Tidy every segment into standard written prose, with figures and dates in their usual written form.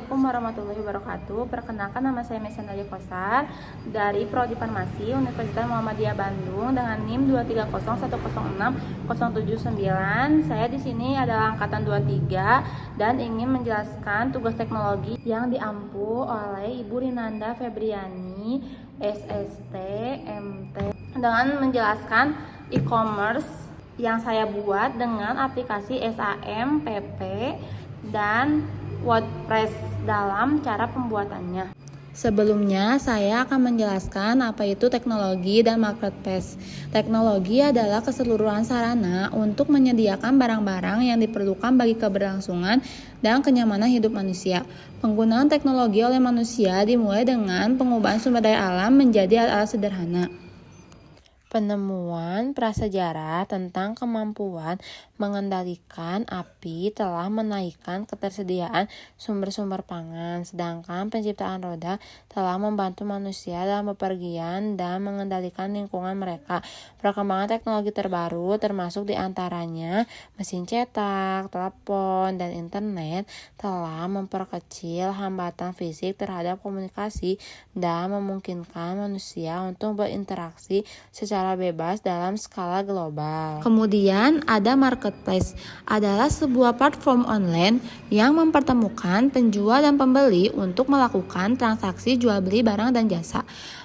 Assalamualaikum warahmatullahi wabarakatuh. Perkenalkan, nama saya Mesan Nadia Kosar dari Prodi Farmasi Universitas Muhammadiyah Bandung dengan NIM 230106079. Saya di sini adalah angkatan 23 dan ingin menjelaskan tugas teknologi yang diampu oleh Ibu Rinanda Febriani, SST, MT, dengan menjelaskan e-commerce yang saya buat dengan aplikasi SAMPP dan WordPress dalam cara pembuatannya. Sebelumnya, saya akan menjelaskan apa itu teknologi dan marketplace. Teknologi adalah keseluruhan sarana untuk menyediakan barang-barang yang diperlukan bagi keberlangsungan dan kenyamanan hidup manusia. Penggunaan teknologi oleh manusia dimulai dengan pengubahan sumber daya alam menjadi alat-alat sederhana. Penemuan prasejarah tentang kemampuan mengendalikan api telah menaikkan ketersediaan sumber-sumber pangan, sedangkan penciptaan roda telah membantu manusia dalam bepergian dan mengendalikan lingkungan mereka. Perkembangan teknologi terbaru termasuk diantaranya mesin cetak, telepon, dan internet telah memperkecil hambatan fisik terhadap komunikasi dan memungkinkan manusia untuk berinteraksi secara bebas dalam skala global. Kemudian ada marketplace, adalah sebuah platform online yang mempertemukan penjual dan pembeli untuk melakukan transaksi jual beli barang dan jasa.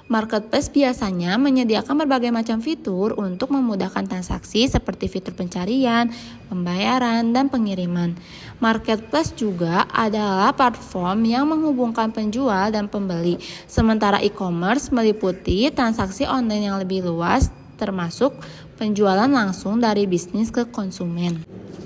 Marketplace biasanya menyediakan berbagai macam fitur untuk memudahkan transaksi seperti fitur pencarian, pembayaran, dan pengiriman. Marketplace juga adalah platform yang menghubungkan penjual dan pembeli. Sementara e-commerce meliputi transaksi online yang lebih luas, termasuk penjualan langsung dari bisnis ke konsumen.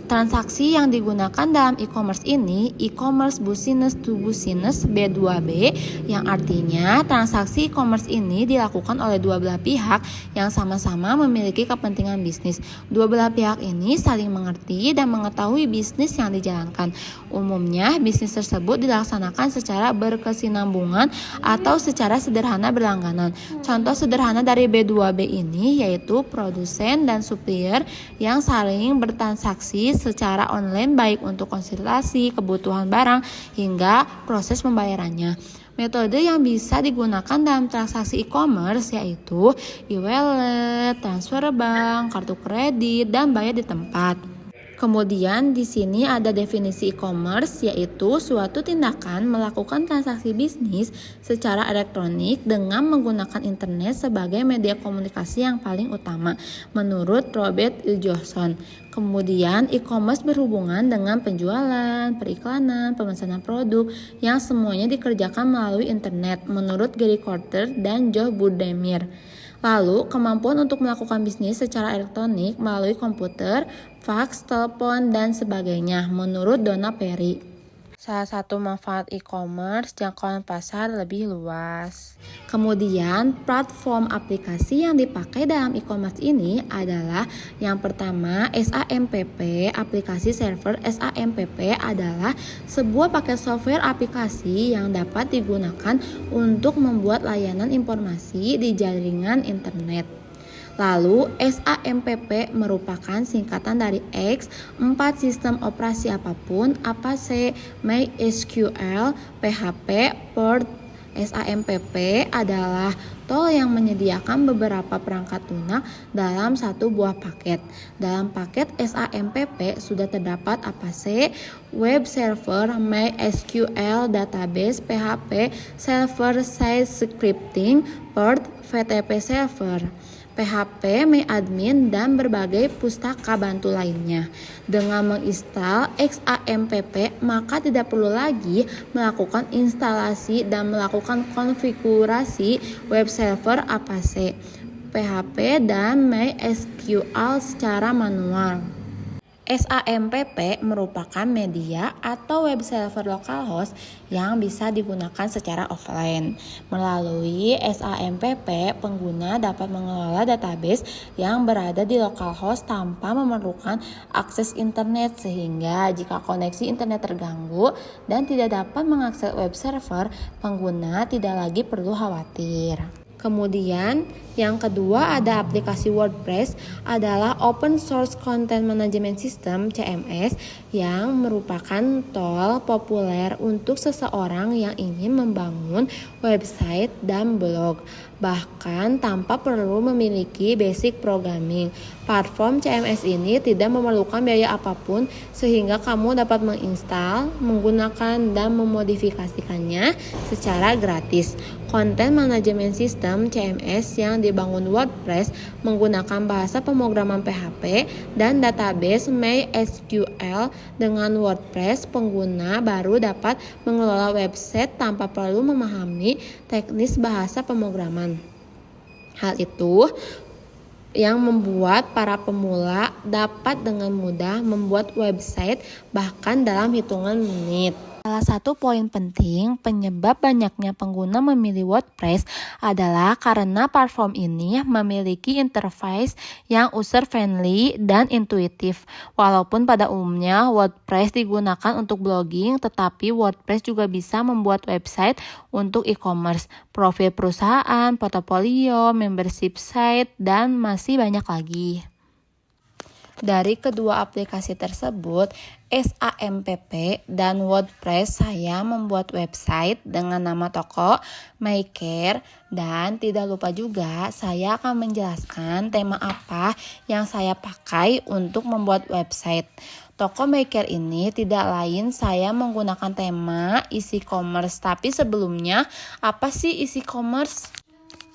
Transaksi yang digunakan dalam e-commerce ini e-commerce business to business B2B, yang artinya transaksi e-commerce ini dilakukan oleh dua belah pihak yang sama-sama memiliki kepentingan bisnis. Dua belah pihak ini saling mengerti dan mengetahui bisnis yang dijalankan. Umumnya bisnis tersebut dilaksanakan secara berkesinambungan atau secara sederhana berlangganan. Contoh sederhana dari B2B ini yaitu produsen dan supplier yang saling bertransaksi secara online baik untuk konsultasi, kebutuhan barang, hingga proses pembayarannya. Metode yang bisa digunakan dalam transaksi e-commerce yaitu e-wallet, transfer bank, kartu kredit, dan bayar di tempat. Kemudian di sini ada definisi e-commerce, yaitu suatu tindakan melakukan transaksi bisnis secara elektronik dengan menggunakan internet sebagai media komunikasi yang paling utama, menurut Robert Johnson. Kemudian e-commerce berhubungan dengan penjualan, periklanan, pemesanan produk yang semuanya dikerjakan melalui internet, menurut Gary Corter dan Joe Budemir. Lalu, kemampuan untuk melakukan bisnis secara elektronik melalui komputer, fax, telepon, dan sebagainya, menurut Donna Perry. Salah satu manfaat e-commerce, jangkauan pasar lebih luas. Kemudian, platform aplikasi yang dipakai dalam e-commerce ini adalah yang pertama SAMPP. Aplikasi server SAMPP adalah sebuah paket software aplikasi yang dapat digunakan untuk membuat layanan informasi di jaringan internet. Lalu, SAMPP merupakan singkatan dari X, 4 sistem operasi apapun, APC, MySQL, PHP, Perl. SAMPP adalah tool yang menyediakan beberapa perangkat lunak dalam satu buah paket. Dalam paket SAMPP sudah terdapat APC, web server, MySQL database, PHP, server-side scripting, Perl, FTP server, PHP, MyAdmin, dan berbagai pustaka bantu lainnya. Dengan menginstal XAMPP, maka tidak perlu lagi melakukan instalasi dan melakukan konfigurasi web server APC, PHP, dan MySQL secara manual. SAMPP merupakan media atau web server localhost yang bisa digunakan secara offline. Melalui SAMPP, pengguna dapat mengelola database yang berada di localhost tanpa memerlukan akses internet, sehingga jika koneksi internet terganggu dan tidak dapat mengakses web server, pengguna tidak lagi perlu khawatir. Kemudian yang kedua ada aplikasi WordPress, adalah Open Source Content Management System (CMS) yang merupakan tool populer untuk seseorang yang ingin membangun website dan blog, bahkan tanpa perlu memiliki basic programming. Platform CMS ini tidak memerlukan biaya apapun sehingga kamu dapat menginstal, menggunakan, dan memodifikasikannya secara gratis. Content Management System CMS yang dibangun WordPress menggunakan bahasa pemrograman PHP dan database MySQL. Dengan WordPress, pengguna baru dapat mengelola website tanpa perlu memahami teknis bahasa pemrograman. Hal itu yang membuat para pemula dapat dengan mudah membuat website bahkan dalam hitungan menit. Salah satu poin penting penyebab banyaknya pengguna memilih WordPress adalah karena platform ini memiliki interface yang user-friendly dan intuitif. Walaupun pada umumnya WordPress digunakan untuk blogging, tetapi WordPress juga bisa membuat website untuk e-commerce, profil perusahaan, portofolio, membership site, dan masih banyak lagi. Dari kedua aplikasi tersebut, SAMPP dan WordPress, saya membuat website dengan nama toko Maker, dan tidak lupa juga saya akan menjelaskan tema apa yang saya pakai untuk membuat website. Toko Maker ini tidak lain saya menggunakan tema isi commerce, tapi sebelumnya apa sih isi commerce?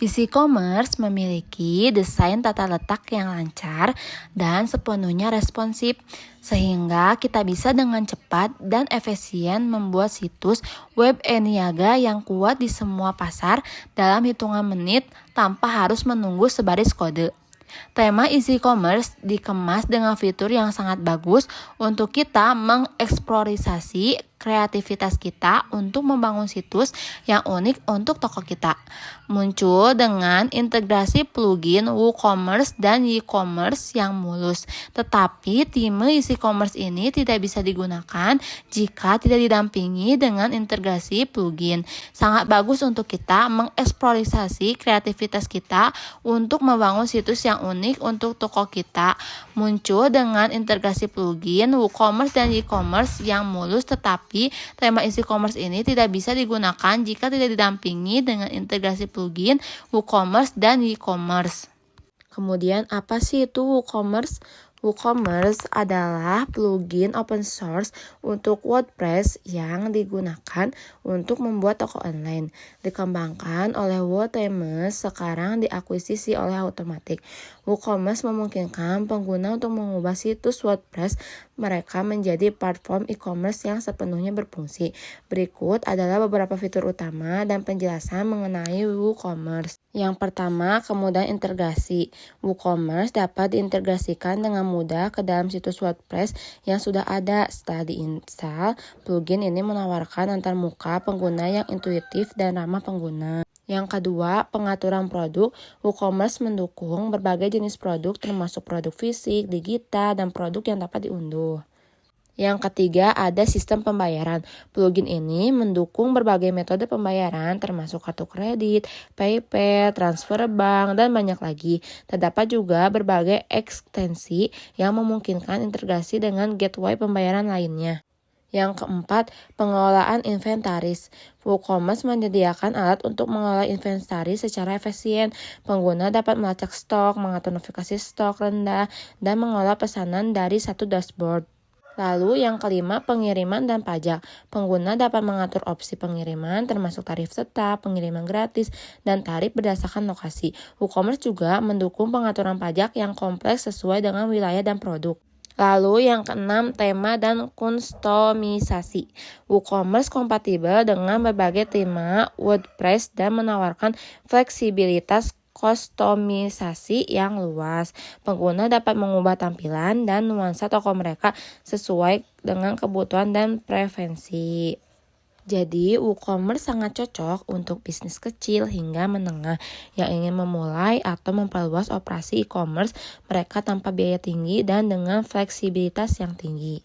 Isi commerce memiliki desain tata letak yang lancar dan sepenuhnya responsif, sehingga kita bisa dengan cepat dan efisien membuat situs web e-niaga yang kuat di semua pasar dalam hitungan menit tanpa harus menunggu sebaris kode. Tema isi commerce dikemas dengan fitur yang sangat bagus untuk kita mengeksplorasi kreativitas kita untuk membangun situs yang unik untuk toko kita. Muncul dengan integrasi plugin WooCommerce dan e-commerce yang mulus. Tetapi time isi commerce ini tidak bisa digunakan jika tidak didampingi dengan integrasi plugin. Sangat bagus untuk kita mengeksplorasi kreativitas kita untuk membangun situs yang unik untuk toko kita. Muncul dengan integrasi plugin WooCommerce dan e-commerce yang mulus, tetapi tema isi commerce ini tidak bisa digunakan jika tidak didampingi dengan integrasi plugin WooCommerce dan e-commerce. Kemudian apa sih itu WooCommerce? WooCommerce adalah plugin open source untuk WordPress yang digunakan untuk membuat toko online. Dikembangkan oleh WooThemes, sekarang diakuisisi oleh Automattic. WooCommerce memungkinkan pengguna untuk mengubah situs WordPress mereka menjadi platform e-commerce yang sepenuhnya berfungsi. Berikut adalah beberapa fitur utama dan penjelasan mengenai WooCommerce. Yang pertama, kemudahan integrasi. WooCommerce dapat diintegrasikan dengan mudah ke dalam situs WordPress yang sudah ada. Setelah diinstal, plugin ini menawarkan antarmuka pengguna yang intuitif dan ramah pengguna. Yang kedua, pengaturan produk. WooCommerce mendukung berbagai jenis produk termasuk produk fisik, digital, dan produk yang dapat diunduh. Yang ketiga, ada sistem pembayaran. Plugin ini mendukung berbagai metode pembayaran termasuk kartu kredit, PayPal, transfer bank, dan banyak lagi. Terdapat juga berbagai ekstensi yang memungkinkan integrasi dengan gateway pembayaran lainnya. Yang keempat, pengelolaan inventaris. WooCommerce menyediakan alat untuk mengelola inventaris secara efisien. Pengguna dapat melacak stok, mengatur notifikasi stok rendah, dan mengelola pesanan dari satu dashboard. Lalu yang kelima, pengiriman dan pajak. Pengguna dapat mengatur opsi pengiriman termasuk tarif tetap, pengiriman gratis, dan tarif berdasarkan lokasi. WooCommerce juga mendukung pengaturan pajak yang kompleks sesuai dengan wilayah dan produk. Lalu yang keenam, tema dan kustomisasi. WooCommerce kompatibel dengan berbagai tema WordPress dan menawarkan fleksibilitas kustomisasi yang luas. Pengguna dapat mengubah tampilan dan nuansa toko mereka sesuai dengan kebutuhan dan preferensi. Jadi, WooCommerce sangat cocok untuk bisnis kecil hingga menengah yang ingin memulai atau memperluas operasi e-commerce mereka tanpa biaya tinggi dan dengan fleksibilitas yang tinggi.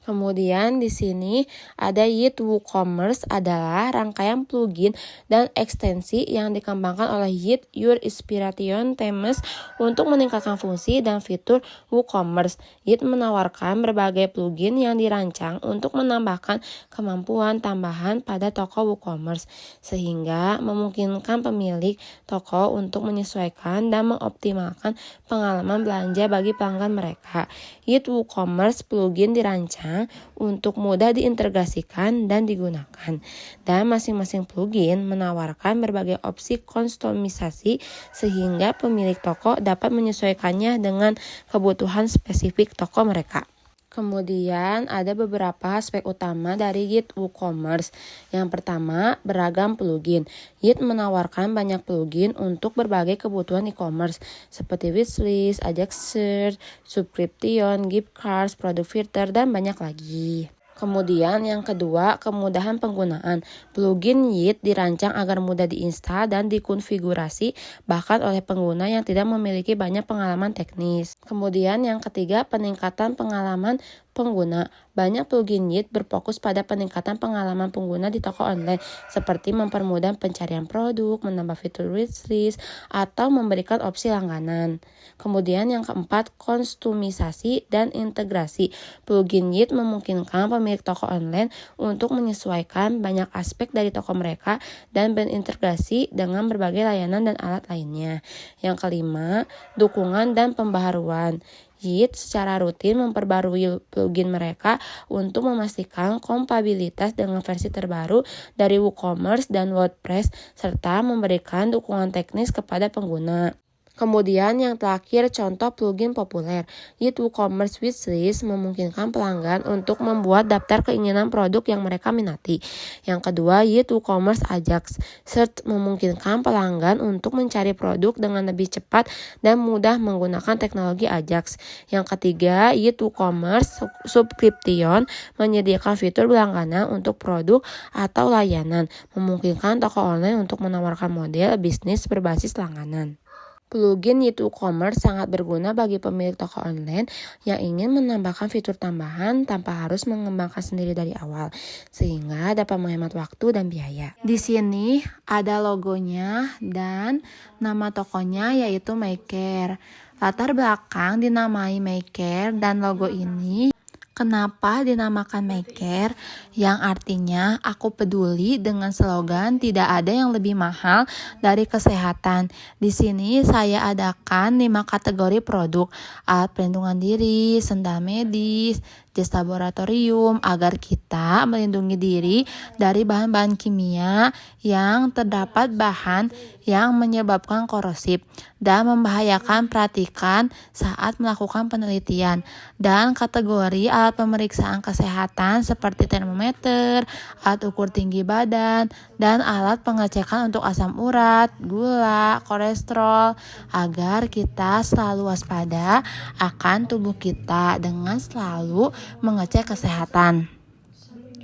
Kemudian di sini ada Yeet WooCommerce adalah rangkaian plugin dan ekstensi yang dikembangkan oleh Yeet Your Inspiration Themes untuk meningkatkan fungsi dan fitur WooCommerce. Yeet menawarkan berbagai plugin yang dirancang untuk menambahkan kemampuan tambahan pada toko WooCommerce sehingga memungkinkan pemilik toko untuk menyesuaikan dan mengoptimalkan pengalaman belanja bagi pelanggan mereka. Yeet WooCommerce plugin dirancang untuk mudah diintegrasikan dan digunakan. Dan masing-masing plugin menawarkan berbagai opsi kustomisasi sehingga pemilik toko dapat menyesuaikannya dengan kebutuhan spesifik toko mereka. Kemudian ada beberapa aspek utama dari Yeet WooCommerce. Yang pertama, beragam plugin. Yeet menawarkan banyak plugin untuk berbagai kebutuhan e-commerce seperti wishlist, Ajax Search, subscription, gift cards, product filter, dan banyak lagi. Kemudian yang kedua, kemudahan penggunaan. Plugin Yeet dirancang agar mudah diinstal dan dikonfigurasi bahkan oleh pengguna yang tidak memiliki banyak pengalaman teknis. Kemudian yang ketiga, peningkatan pengalaman pengguna. Banyak plugin Yeet berfokus pada peningkatan pengalaman pengguna di toko online seperti mempermudah pencarian produk, menambah fitur wishlist, atau memberikan opsi langganan. Kemudian yang keempat, kustomisasi dan integrasi. Plugin Yeet memungkinkan pemilik toko online untuk menyesuaikan banyak aspek dari toko mereka dan berintegrasi dengan berbagai layanan dan alat lainnya. Yang kelima, dukungan dan pembaharuan. Yeet secara rutin memperbarui plugin mereka untuk memastikan kompatibilitas dengan versi terbaru dari WooCommerce dan WordPress serta memberikan dukungan teknis kepada pengguna. Kemudian yang terakhir, contoh plugin populer. Yeet WooCommerce Wishlist memungkinkan pelanggan untuk membuat daftar keinginan produk yang mereka minati. Yang kedua, Yeet WooCommerce Ajax Search memungkinkan pelanggan untuk mencari produk dengan lebih cepat dan mudah menggunakan teknologi Ajax. Yang ketiga, Yeet WooCommerce Subscription menyediakan fitur berlangganan untuk produk atau layanan, memungkinkan toko online untuk menawarkan model bisnis berbasis langganan. Plugin Yeet WooCommerce sangat berguna bagi pemilik toko online yang ingin menambahkan fitur tambahan tanpa harus mengembangkan sendiri dari awal, sehingga dapat menghemat waktu dan biaya. Di sini ada logonya dan nama tokonya yaitu MyCare. Latar belakang dinamai MyCare dan logo ini. Kenapa dinamakan MyCare? Yang artinya aku peduli dengan slogan tidak ada yang lebih mahal dari kesehatan. Di sini saya adakan 5 kategori produk: alat pelindungan diri, sendal medis, jas laboratorium agar kita melindungi diri dari bahan-bahan kimia yang terdapat bahan yang menyebabkan korosif dan membahayakan perhatikan saat melakukan penelitian. Dan kategori alat pemeriksaan kesehatan seperti termometer, alat ukur tinggi badan, dan alat pengecekan untuk asam urat, gula, kolesterol agar kita selalu waspada akan tubuh kita dengan selalu mengecek kesehatan.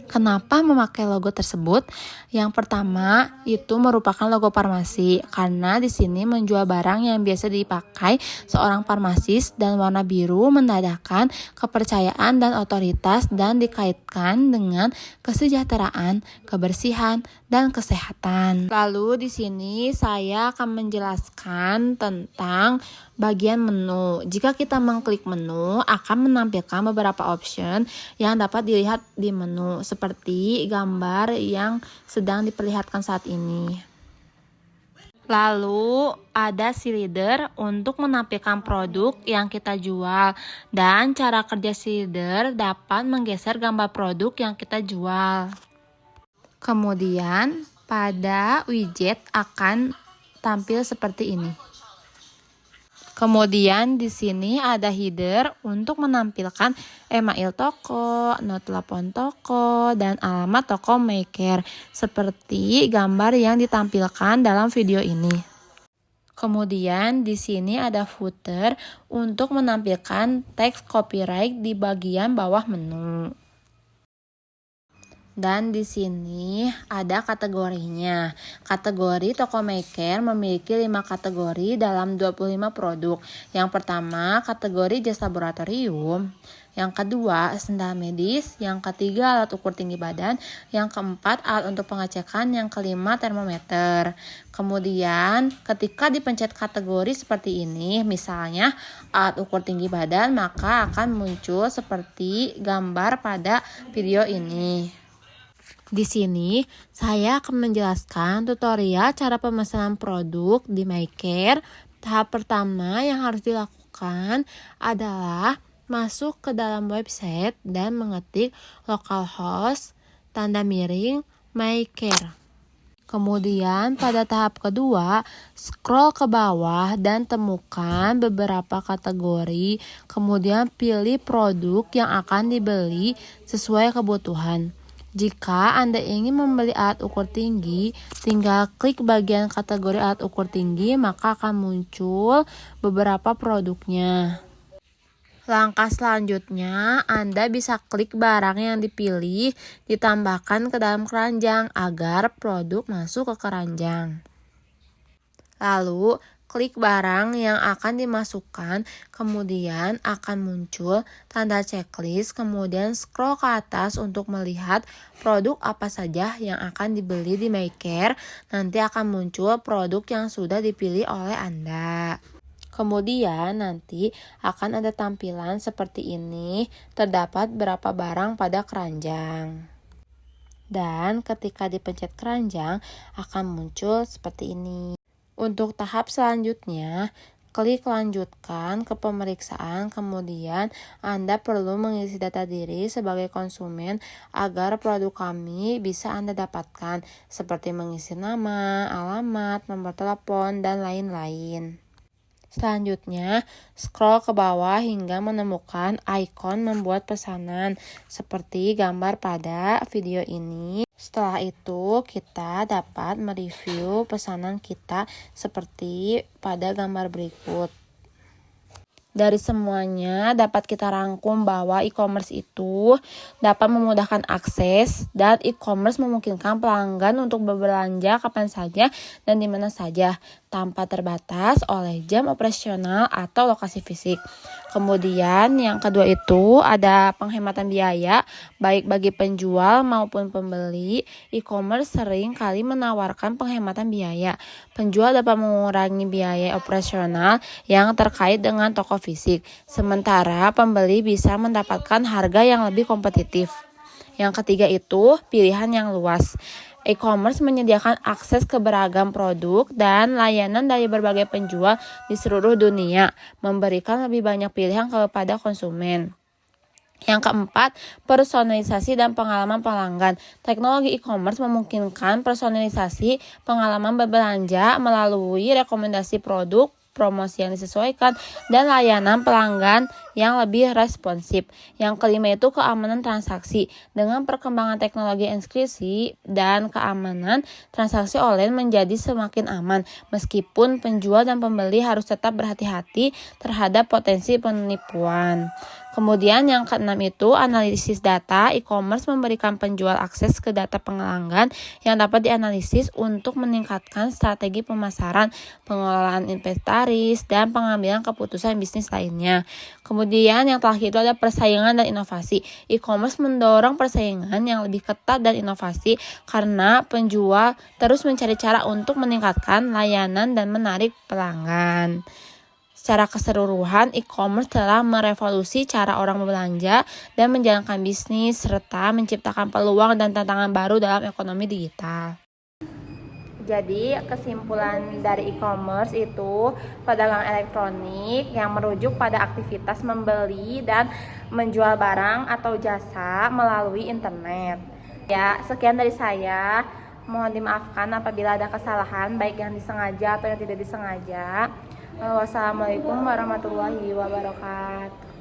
Kenapa memakai logo tersebut? Yang pertama itu merupakan logo farmasi karena di sini menjual barang yang biasa dipakai seorang farmasis dan warna biru menandakan kepercayaan dan otoritas dan dikaitkan dengan kesejahteraan, kebersihan, dan kesehatan. Lalu di sini saya akan menjelaskan tentang bagian menu. Jika kita mengklik menu, akan menampilkan beberapa option yang dapat dilihat di menu, seperti gambar yang sedang diperlihatkan saat ini. Lalu ada si leader untuk menampilkan produk yang kita jual, dan cara kerja si leader dapat menggeser gambar produk yang kita jual. Kemudian pada widget akan tampil seperti ini. Kemudian di sini ada header untuk menampilkan email toko, not telepon toko, dan alamat toko MyCare seperti gambar yang ditampilkan dalam video ini. Kemudian di sini ada footer untuk menampilkan teks copyright di bagian bawah menu. Dan di sini ada kategorinya. Kategori toko maker memiliki 5 kategori dalam 25 produk. Yang pertama, kategori jasa laboratorium. Yang kedua, sendal medis. Yang ketiga, alat ukur tinggi badan. Yang keempat, alat untuk pengecekan. Yang kelima, termometer. Kemudian, ketika dipencet kategori seperti ini, misalnya alat ukur tinggi badan, maka akan muncul seperti gambar pada video ini. Di sini, saya akan menjelaskan tutorial cara pemesanan produk di MyCare. Tahap pertama yang harus dilakukan adalah masuk ke dalam website dan mengetik localhost tanda miring MyCare. Kemudian pada tahap kedua, scroll ke bawah dan temukan beberapa kategori. Kemudian pilih produk yang akan dibeli sesuai kebutuhan. Jika Anda ingin membeli alat ukur tinggi, tinggal klik bagian kategori alat ukur tinggi, maka akan muncul beberapa produknya. Langkah selanjutnya, Anda bisa klik barang yang dipilih, ditambahkan ke dalam keranjang agar produk masuk ke keranjang. Lalu, klik barang yang akan dimasukkan, kemudian akan muncul tanda checklist, kemudian scroll ke atas untuk melihat produk apa saja yang akan dibeli di MyCare. Nanti akan muncul produk yang sudah dipilih oleh Anda. Kemudian nanti akan ada tampilan seperti ini, terdapat berapa barang pada keranjang. Dan ketika dipencet keranjang akan muncul seperti ini. Untuk tahap selanjutnya, klik lanjutkan ke pemeriksaan, kemudian Anda perlu mengisi data diri sebagai konsumen agar produk kami bisa Anda dapatkan, seperti mengisi nama, alamat, nomor telepon, dan lain-lain. Selanjutnya, scroll ke bawah hingga menemukan ikon membuat pesanan seperti gambar pada video ini. Setelah itu, kita dapat mereview pesanan kita seperti pada gambar berikut. Dari semuanya dapat kita rangkum bahwa e-commerce itu dapat memudahkan akses dan e-commerce memungkinkan pelanggan untuk berbelanja kapan saja dan di mana saja tanpa terbatas oleh jam operasional atau lokasi fisik. Kemudian yang kedua itu ada penghematan biaya baik bagi penjual maupun pembeli. E-commerce sering kali menawarkan penghematan biaya. Penjual dapat mengurangi biaya operasional yang terkait dengan toko fisik, sementara pembeli bisa mendapatkan harga yang lebih kompetitif. Yang ketiga itu pilihan yang luas. E-commerce menyediakan akses ke beragam produk dan layanan dari berbagai penjual di seluruh dunia, memberikan lebih banyak pilihan kepada konsumen. Yang keempat, personalisasi dan pengalaman pelanggan. Teknologi e-commerce memungkinkan personalisasi pengalaman berbelanja melalui rekomendasi produk, promosi yang disesuaikan, dan layanan pelanggan yang lebih responsif. Yang kelima itu keamanan transaksi. Dengan perkembangan teknologi enkripsi dan keamanan, transaksi online menjadi semakin aman, meskipun penjual dan pembeli harus tetap berhati-hati terhadap potensi penipuan. Kemudian yang keenam itu analisis data. E-commerce memberikan penjual akses ke data pelanggan yang dapat dianalisis untuk meningkatkan strategi pemasaran, pengelolaan inventaris, dan pengambilan keputusan bisnis lainnya. Kemudian yang terakhir itu ada persaingan dan inovasi. E-commerce mendorong persaingan yang lebih ketat dan inovasi karena penjual terus mencari cara untuk meningkatkan layanan dan menarik pelanggan. Secara keseluruhan, e-commerce telah merevolusi cara orang berbelanja dan menjalankan bisnis serta menciptakan peluang dan tantangan baru dalam ekonomi digital. Jadi, kesimpulan dari e-commerce itu perdagangan elektronik yang merujuk pada aktivitas membeli dan menjual barang atau jasa melalui internet. Ya, sekian dari saya. Mohon dimaafkan apabila ada kesalahan baik yang disengaja atau yang tidak disengaja. Wassalamualaikum warahmatullahi wabarakatuh.